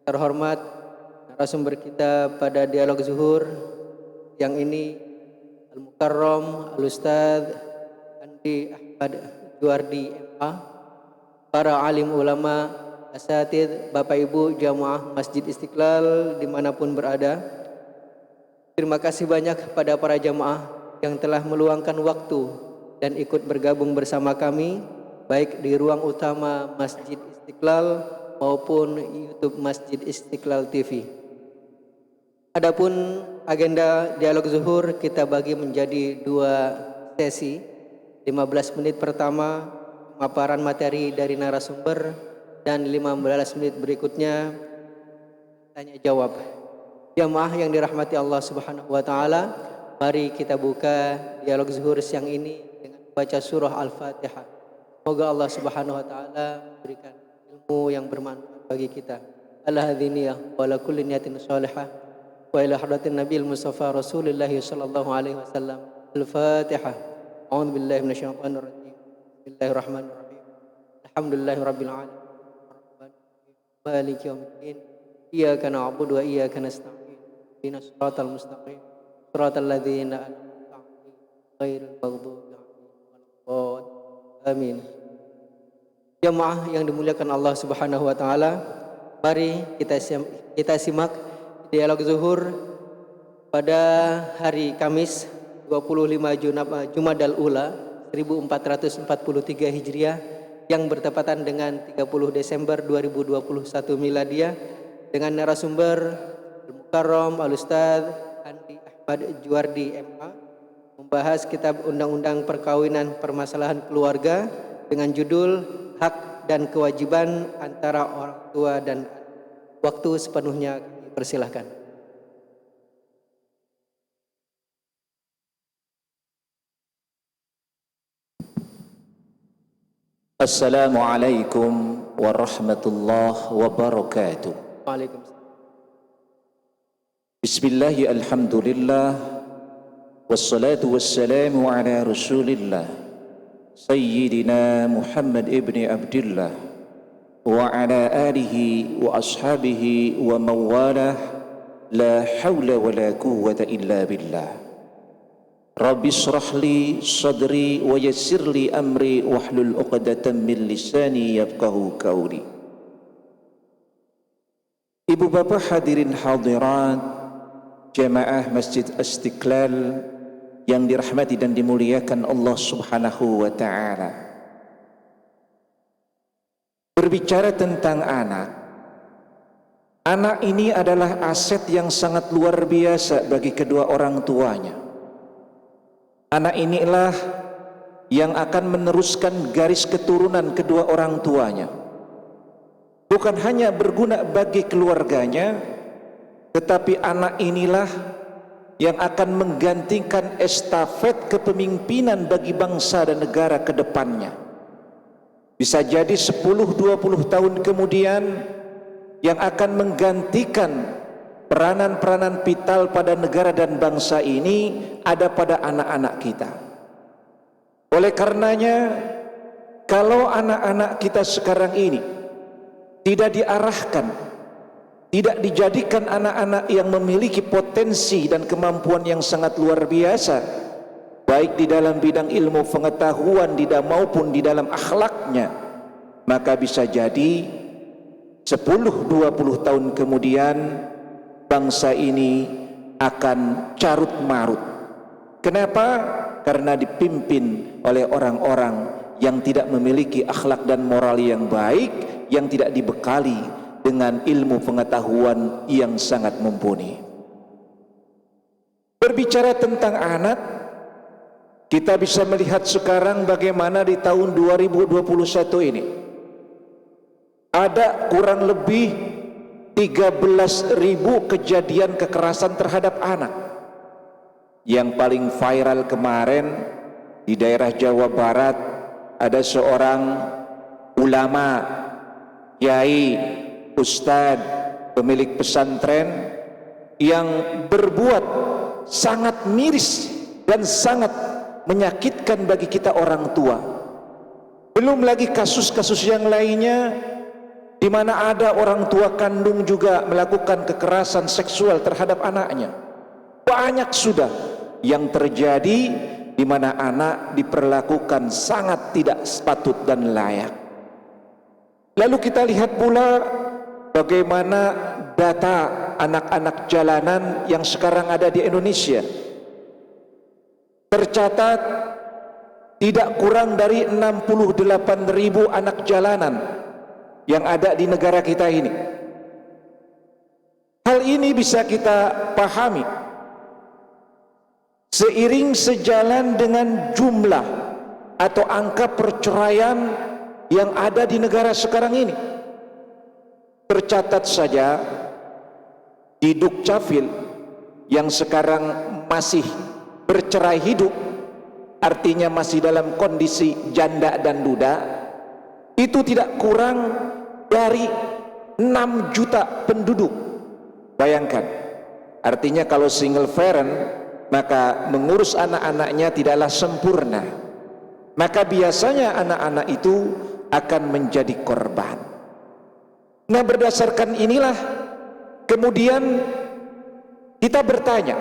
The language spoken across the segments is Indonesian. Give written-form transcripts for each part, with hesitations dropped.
Terhormat narasumber kita pada dialog zuhur yang ini Al-Mukarram Al-Ustadz Andi Ahmad Juwardi MA, para alim ulama, asatidz, Bapak Ibu jamaah Masjid Istiqlal dimanapun berada. Terima kasih banyak kepada para jamaah yang telah meluangkan waktu dan ikut bergabung bersama kami, baik di ruang utama Masjid Istiqlal maupun YouTube Masjid Istiqlal TV. Adapun agenda dialog zuhur kita bagi menjadi 2 sesi. 15 menit pertama pemaparan materi dari narasumber dan 15 menit berikutnya tanya jawab. Jamaah yang dirahmati Allah Subhanahu wa taala, mari kita buka dialog zuhur siang ini dengan baca surah Al-Fatihah. Semoga Allah Subhanahu wa taala memberikan ilmu yang bermanfaat bagi kita. Al-hadziniyah wa la kulli niyatin shalihah wa ila hadratin nabiyil mustafa Rasulillah sallallahu alaihi wasallam. Al-Fatihah. A'udzu billahi minasyaitonir rajim. Bismillahirrahmanirrahim. Alhamdulillahirabbil alamin. Maliki yaumiddin. Iyyaka na'budu wa iyyaka nasta'in. Ihdinas siratal mustaqim. Siratal ladzina an'amta 'alaihim ghairil maghdubi 'alaihim waladdallin. Amin. Jamaah yang dimuliakan Allah Subhanahu wa taala, mari kita simak dialog zuhur pada hari Kamis 25 Jumadal Ula 1443 Hijriah yang bertepatan dengan 30 Desember 2021 Miladiah dengan narasumber Al-Mukarram Al-Ustadz Andi Ahmad Juwardi MA membahas kitab Undang-Undang Perkawinan Permasalahan Keluarga dengan judul Hak dan Kewajiban Antara Orang Tua dan Anak. Waktu sepenuhnya dipersilahkan. Assalamualaikum warahmatullahi wabarakatuh. Waalaikumsalam. Bismillahi alhamdulillah wassalatu wassalamu ala rasulillah Sayyidina Muhammad ibni Abdillah wa ala alihi wa ashabihi wa mawalah, la hawla wa la quwwata illa billah. Rabbi shrah li sadri wa yassir li amri wahlul 'uqdatam min lisani yafqahu qawli. Ibu bapak hadirin hadirat jamaah Masjid Istiqlal yang dirahmati dan dimuliakan Allah Subhanahu wa taala. Berbicara tentang anak ini adalah aset yang sangat luar biasa bagi kedua orang tuanya. Anak inilah yang akan meneruskan garis keturunan kedua orang tuanya. Bukan hanya berguna bagi keluarganya, tetapi anak inilah yang akan menggantikan estafet kepemimpinan bagi bangsa dan negara ke depannya. Bisa jadi 10-20 tahun kemudian yang akan menggantikan peranan-peranan vital pada negara dan bangsa ini ada pada anak-anak kita. Oleh karenanya, kalau anak-anak kita sekarang ini tidak diarahkan, tidak dijadikan anak-anak yang memiliki potensi dan kemampuan yang sangat luar biasa, baik di dalam bidang ilmu pengetahuan maupun di dalam akhlaknya, maka bisa jadi 10-20 tahun kemudian bangsa ini akan carut marut. Kenapa? Karena dipimpin oleh orang-orang yang tidak memiliki akhlak dan moral yang baik, yang tidak dibekali dengan ilmu pengetahuan yang sangat mumpuni. Berbicara tentang anak, kita bisa melihat sekarang bagaimana di tahun 2021 ini ada kurang lebih 13.000 kejadian kekerasan terhadap anak. Yang paling viral kemarin di daerah Jawa Barat, ada seorang ulama, kiai, ustadz, pemilik pesantren yang berbuat sangat miris dan sangat menyakitkan bagi kita orang tua. Belum lagi kasus-kasus yang lainnya di mana ada orang tua kandung juga melakukan kekerasan seksual terhadap anaknya. Banyak sudah yang terjadi di mana anak diperlakukan sangat tidak patut dan layak. Lalu kita lihat pula bagaimana data anak-anak jalanan yang sekarang ada di Indonesia. Tercatat tidak kurang dari 68.000 anak jalanan yang ada di negara kita ini. Hal ini bisa kita pahami seiring sejalan dengan jumlah atau angka perceraian yang ada di negara sekarang ini. Tercatat saja di Dukcapil yang sekarang masih bercerai hidup, artinya masih dalam kondisi janda dan duda, itu tidak kurang dari 6 juta penduduk. Bayangkan, artinya kalau single parent, maka mengurus anak-anaknya tidaklah sempurna. Maka biasanya anak-anak itu akan menjadi korban. Nah, berdasarkan inilah kemudian kita bertanya,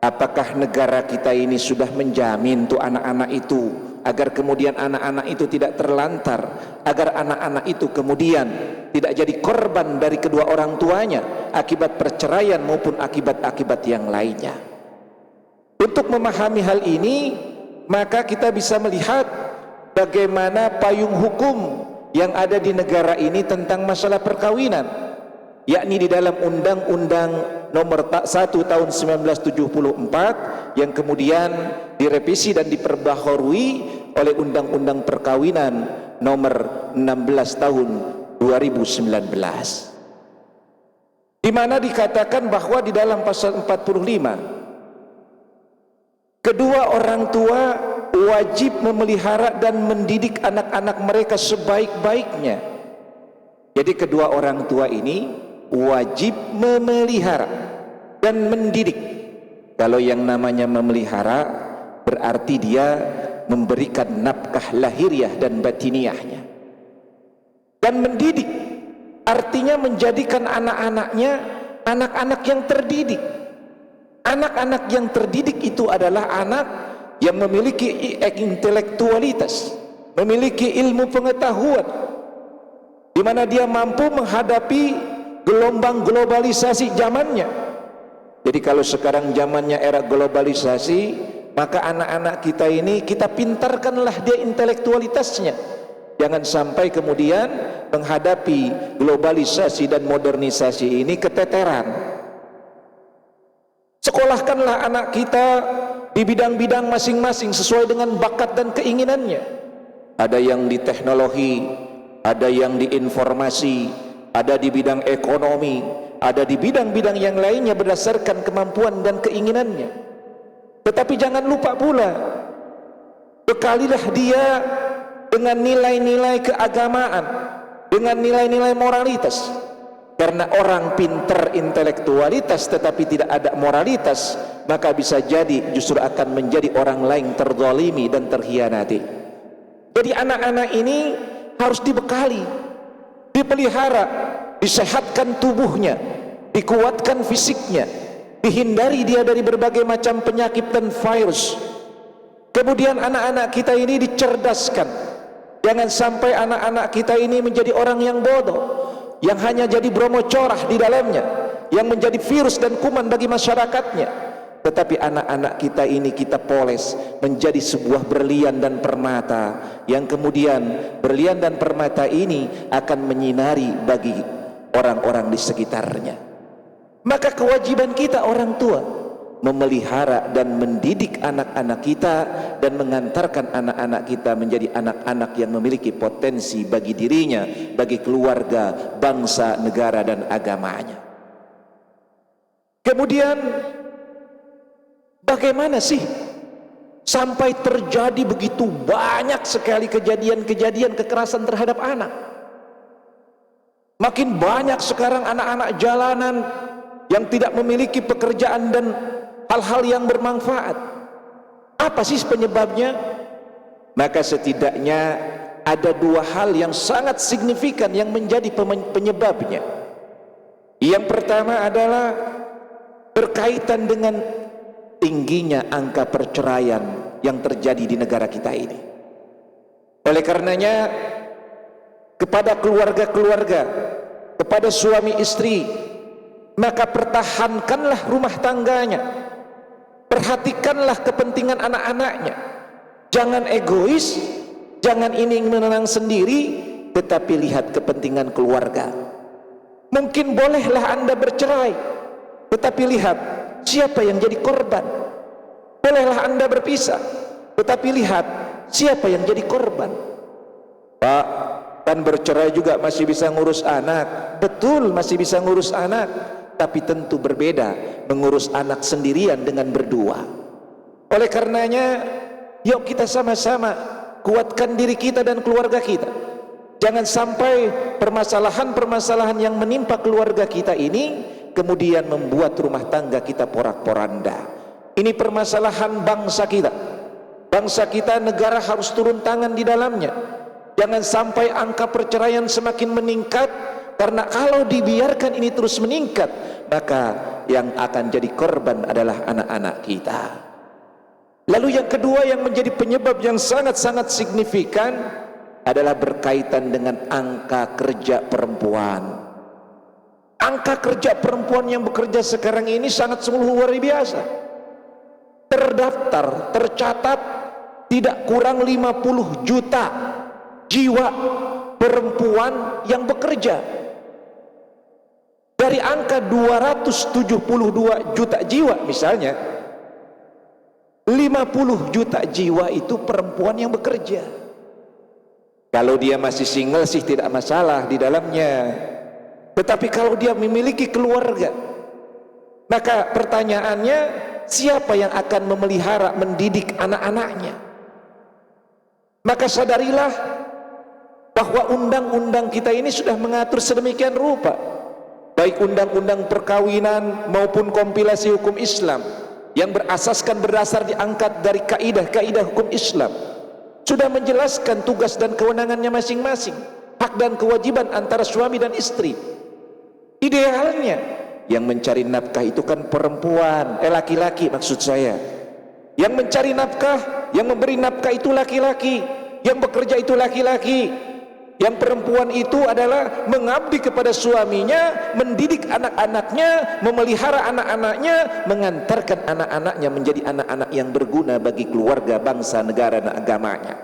apakah negara kita ini sudah menjamin untuk anak-anak itu agar kemudian anak-anak itu tidak terlantar, agar anak-anak itu kemudian tidak jadi korban dari kedua orang tuanya akibat perceraian maupun akibat-akibat yang lainnya. Untuk memahami hal ini, maka kita bisa melihat bagaimana payung hukum yang ada di negara ini tentang masalah perkawinan, yakni di dalam Undang-Undang Nomor 1 Tahun 1974 yang kemudian direvisi dan diperbaharui oleh Undang-Undang Perkawinan Nomor 16 Tahun 2019, di mana dikatakan bahwa di dalam pasal 45 kedua orang tua wajib memelihara dan mendidik anak-anak mereka sebaik-baiknya. Jadi kedua orang tua ini wajib memelihara dan mendidik. Kalau yang namanya memelihara berarti dia memberikan nafkah lahiriah dan batiniahnya. Dan mendidik artinya menjadikan anak-anaknya anak-anak yang terdidik. Anak-anak yang terdidik itu adalah anak yang memiliki intelektualitas, memiliki ilmu pengetahuan, di mana dia mampu menghadapi gelombang globalisasi zamannya. Jadi kalau sekarang zamannya era globalisasi, maka anak-anak kita ini kita pintarkanlah dia intelektualitasnya. Jangan sampai kemudian menghadapi globalisasi dan modernisasi ini keteteran. Sekolahkanlah anak kita di bidang-bidang masing-masing sesuai dengan bakat dan keinginannya. Ada yang di teknologi, ada yang di informasi, ada di bidang ekonomi, ada di bidang-bidang yang lainnya berdasarkan kemampuan dan keinginannya. Tetapi jangan lupa pula, bekalilah dia dengan nilai-nilai keagamaan, dengan nilai-nilai moralitas. Karena orang pinter intelektualitas tetapi tidak ada moralitas, maka bisa jadi justru akan menjadi orang lain terzalimi dan terkhianati. Jadi anak-anak ini harus dibekali, dipelihara, disehatkan tubuhnya, dikuatkan fisiknya, dihindari dia dari berbagai macam penyakit dan virus. Kemudian anak-anak kita ini dicerdaskan. Jangan sampai anak-anak kita ini menjadi orang yang bodoh, yang hanya jadi bromo corah di dalamnya, yang menjadi virus dan kuman bagi masyarakatnya. Tetapi anak-anak kita ini kita poles menjadi sebuah berlian dan permata, yang kemudian berlian dan permata ini akan menyinari bagi orang-orang di sekitarnya. Maka kewajiban kita orang tua memelihara dan mendidik anak-anak kita dan mengantarkan anak-anak kita menjadi anak-anak yang memiliki potensi bagi dirinya, bagi keluarga, bangsa, negara dan agamanya. Kemudian bagaimana sih sampai terjadi begitu banyak sekali kejadian-kejadian kekerasan terhadap anak? Makin banyak sekarang anak-anak jalanan yang tidak memiliki pekerjaan dan hal-hal yang bermanfaat. Apa sih penyebabnya? Maka setidaknya ada dua hal yang sangat signifikan yang menjadi penyebabnya. Yang pertama adalah berkaitan dengan tingginya angka perceraian yang terjadi di negara kita ini. Oleh karenanya, kepada keluarga-keluarga, kepada suami istri, maka pertahankanlah rumah tangganya, perhatikanlah kepentingan anak-anaknya. Jangan egois, jangan ingin menang sendiri, tetapi lihat kepentingan keluarga. Mungkin bolehlah Anda bercerai, tetapi lihat siapa yang jadi korban. Bolehlah Anda berpisah, tetapi lihat siapa yang jadi korban. Pak, kan bercerai juga masih bisa ngurus anak. Betul, masih bisa ngurus anak, tapi tentu berbeda mengurus anak sendirian dengan berdua. Oleh karenanya, yuk kita sama-sama kuatkan diri kita dan keluarga kita. Jangan sampai permasalahan-permasalahan yang menimpa keluarga kita ini kemudian membuat rumah tangga kita porak-poranda. Ini permasalahan bangsa kita. Bangsa kita, negara harus turun tangan di dalamnya. Jangan sampai angka perceraian semakin meningkat, karena kalau dibiarkan ini terus meningkat, maka yang akan jadi korban adalah anak-anak kita. Lalu yang kedua yang menjadi penyebab yang sangat-sangat signifikan adalah berkaitan dengan angka kerja perempuan. Angka kerja perempuan yang bekerja sekarang ini sangat luar biasa. Terdaftar, tercatat tidak kurang 50 juta jiwa perempuan yang bekerja. Dari angka 272 juta jiwa misalnya, 50 juta jiwa itu perempuan yang bekerja. Kalau dia masih single sih tidak masalah di dalamnya. Tetapi kalau dia memiliki keluarga, maka pertanyaannya, siapa yang akan memelihara, mendidik anak-anaknya? Maka sadarilah bahwa undang-undang kita ini sudah mengatur sedemikian rupa, baik undang-undang perkawinan maupun kompilasi hukum Islam yang berdasar diangkat dari kaidah-kaidah hukum Islam, sudah menjelaskan tugas dan kewenangannya masing-masing, hak dan kewajiban antara suami dan istri. Idealnya yang mencari nafkah itu kan perempuan, laki-laki maksud saya. Yang mencari nafkah, yang memberi nafkah itu laki-laki, yang bekerja itu laki-laki. Yang perempuan itu adalah mengabdi kepada suaminya, mendidik anak-anaknya, memelihara anak-anaknya, mengantarkan anak-anaknya menjadi anak-anak yang berguna bagi keluarga, bangsa, negara, dan agamanya.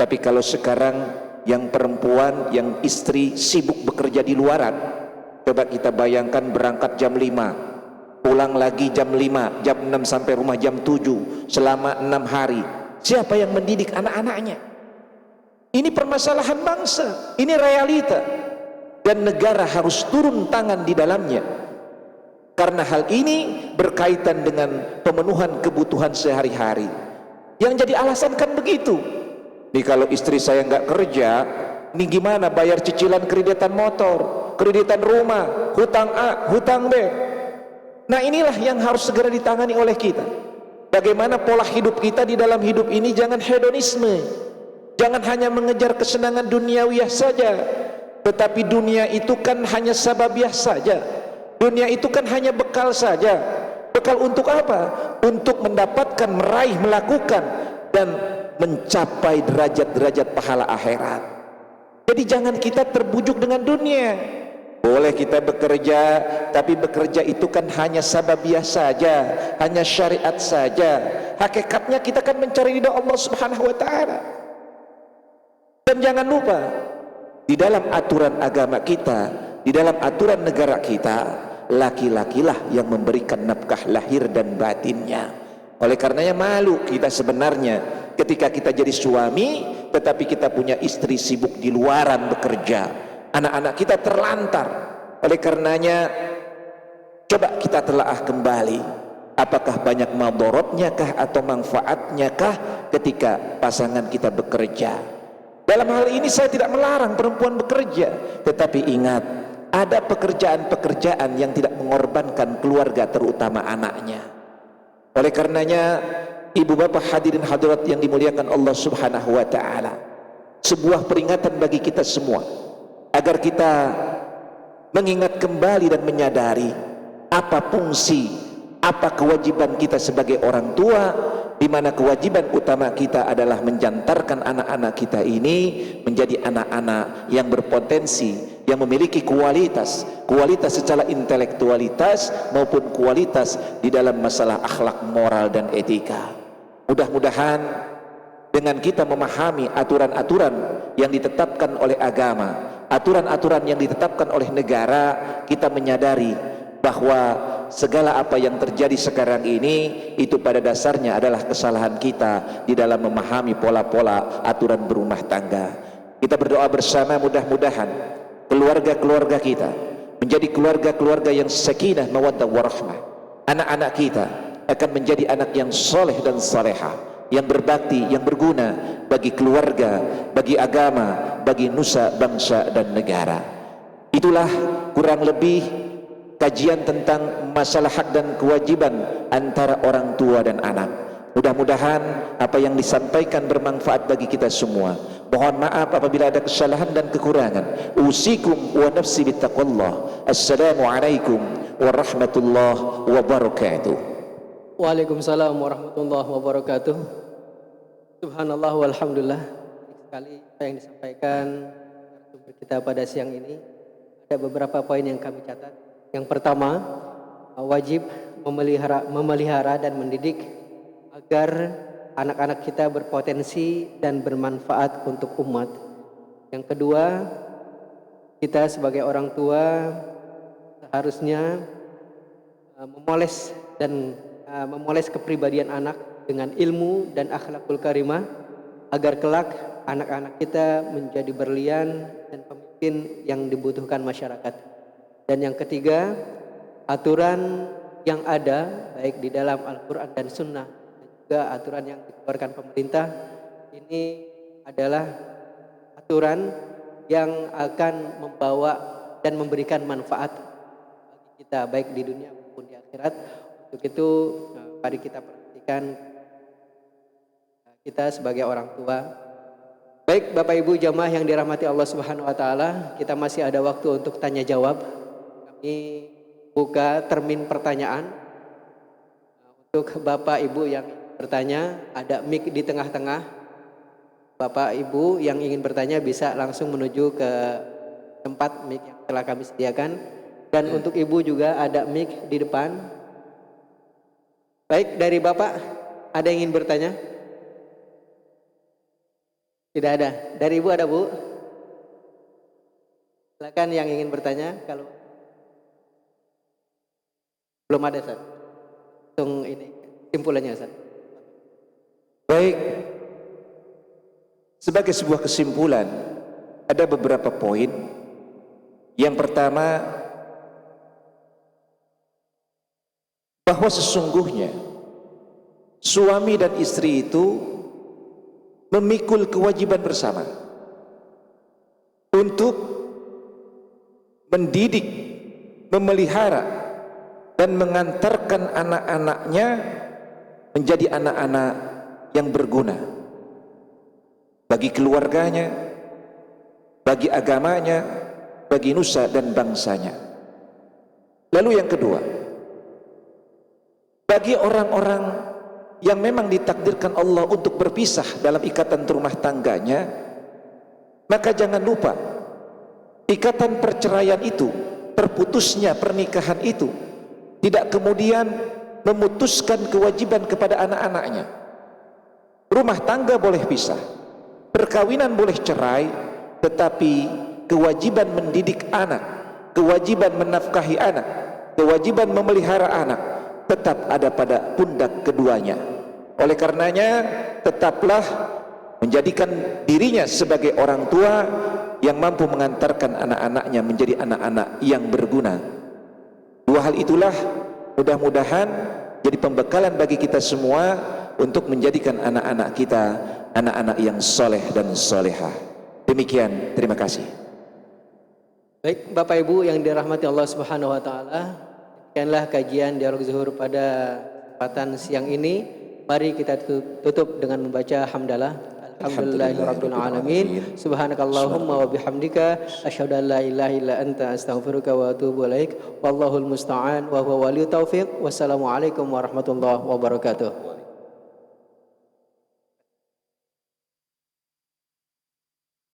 Tapi kalau sekarang yang perempuan, yang istri sibuk bekerja di luaran, coba kita bayangkan berangkat jam 5, pulang lagi jam 5, jam 6 sampai rumah jam 7 selama 6 hari. Siapa yang mendidik anak-anaknya? Ini permasalahan bangsa, ini realita, dan negara harus turun tangan di dalamnya, karena hal ini berkaitan dengan pemenuhan kebutuhan sehari-hari. Yang jadi alasan kan begitu. Nih kalau istri saya nggak kerja, nih gimana bayar cicilan kreditan motor, kreditan rumah, hutang A, hutang B. Nah inilah yang harus segera ditangani oleh kita. Bagaimana pola hidup kita di dalam hidup ini jangan hedonisme. Jangan hanya mengejar kesenangan duniawiyah saja, tetapi dunia itu kan hanya sababiyah saja. Dunia itu kan hanya bekal saja. Bekal untuk apa? Untuk mendapatkan, meraih, melakukan, dan mencapai derajat-derajat pahala akhirat. Jadi jangan kita terbujuk dengan dunia. Boleh kita bekerja, tapi bekerja itu kan hanya sababiyah saja, hanya syariat saja. Hakikatnya kita kan mencari ridha Allah Subhanahu wa taala. Dan jangan lupa, di dalam aturan agama kita, di dalam aturan negara kita, laki-lakilah yang memberikan nafkah lahir dan batinnya. Oleh karenanya malu kita sebenarnya ketika kita jadi suami, tetapi kita punya istri sibuk di luaran bekerja. Anak-anak kita terlantar. Oleh karenanya, coba kita telaah kembali. Apakah banyak madorotnya kah atau manfaatnya kah ketika pasangan kita bekerja? Dalam hal ini saya tidak melarang perempuan bekerja, tetapi ingat, ada pekerjaan-pekerjaan yang tidak mengorbankan keluarga, terutama anaknya. Oleh karenanya, ibu bapak hadirin hadirat yang dimuliakan Allah Subhanahu wa taala, sebuah peringatan bagi kita semua agar kita mengingat kembali dan menyadari apa fungsi, apa kewajiban kita sebagai orang tua, di mana kewajiban utama kita adalah menjantarkan anak-anak kita ini menjadi anak-anak yang berpotensi, yang memiliki kualitas secara intelektualitas maupun kualitas di dalam masalah akhlak, moral dan etika. Mudah-mudahan dengan kita memahami aturan-aturan yang ditetapkan oleh agama, aturan-aturan yang ditetapkan oleh negara, kita menyadari bahwa segala apa yang terjadi sekarang ini itu pada dasarnya adalah kesalahan kita di dalam memahami pola-pola aturan berumah tangga. Kita berdoa bersama, mudah-mudahan keluarga-keluarga kita menjadi keluarga-keluarga yang sakinah, mawaddah warahmah. Anak-anak kita akan menjadi anak yang soleh dan salehah, yang berbakti, yang berguna bagi keluarga, bagi agama, bagi nusa, bangsa dan negara. Itulah kurang lebih kajian tentang masalah hak dan kewajiban antara orang tua dan anak. Mudah-mudahan apa yang disampaikan bermanfaat bagi kita semua. Mohon maaf apabila ada kesalahan dan kekurangan. Usikum wa nafsi bittaqwallah. Assalamualaikum warahmatullahi wabarakatuh. Waalaikumsalam warahmatullahi wabarakatuh. Subhanallah walhamdulillah. Sekali apa yang disampaikan narasumber kita pada siang ini, ada beberapa poin yang kami catat. Yang pertama, wajib memelihara dan mendidik agar anak-anak kita berpotensi dan bermanfaat untuk umat. Yang kedua, kita sebagai orang tua seharusnya memoles kepribadian anak dengan ilmu dan akhlakul karimah agar kelak anak-anak kita menjadi berlian dan pemimpin yang dibutuhkan masyarakat. Dan yang ketiga, aturan yang ada baik di dalam Al-Quran dan Sunnah dan juga aturan yang dikeluarkan pemerintah ini adalah aturan yang akan membawa dan memberikan manfaat bagi kita baik di dunia maupun di akhirat. Untuk itu mari kita perhatikan kita sebagai orang tua. Baik Bapak Ibu jamaah yang dirahmati Allah Subhanahu wa taala, kita masih ada waktu untuk tanya jawab. Kami buka termin pertanyaan untuk Bapak Ibu yang bertanya. Ada mic di tengah-tengah. Bapak Ibu yang ingin bertanya bisa langsung menuju ke tempat mic yang telah kami sediakan. Dan untuk Ibu juga ada mic di depan. Baik, dari Bapak ada yang ingin bertanya? Tidak ada. Dari Ibu ada, Bu? Silakan yang ingin bertanya. Kalau belum ada, Ustaz. Langsung ini simpulannya, Ustaz. Baik. Sebagai sebuah kesimpulan, ada beberapa poin. Yang pertama, bahwa sesungguhnya suami dan istri itu memikul kewajiban bersama untuk mendidik, memelihara dan mengantarkan anak-anaknya menjadi anak-anak yang berguna bagi keluarganya, bagi agamanya, bagi nusa dan bangsanya. Lalu yang kedua, bagi orang-orang yang memang ditakdirkan Allah untuk berpisah dalam ikatan rumah tangganya, maka jangan lupa ikatan perceraian itu, terputusnya pernikahan itu tidak kemudian memutuskan kewajiban kepada anak-anaknya. Rumah tangga boleh pisah, perkawinan boleh cerai, tetapi kewajiban mendidik anak, kewajiban menafkahi anak, kewajiban memelihara anak tetap ada pada pundak keduanya. Oleh karenanya, tetaplah menjadikan dirinya sebagai orang tua yang mampu mengantarkan anak-anaknya menjadi anak-anak yang berguna. Dua hal itulah mudah-mudahan jadi pembekalan bagi kita semua untuk menjadikan anak-anak kita anak-anak yang soleh dan solehah. Demikian, terima kasih. Baik Bapak Ibu yang dirahmati Allah Subhanahu wa taala, demikianlah kajian Dialog Zuhur pada kesempatan siang ini. Mari kita tutup dengan membaca hamdalah. Alhamdulillahi rabbil alamin. Subhanakallahumma wa bihamdika asyhadu an la ilaha illa anta astaghfiruka wa atubu ilaik. Wallahul musta'an wa huwa waliyut taufiq. Wassalamualaikum warahmatullahi wabarakatuh.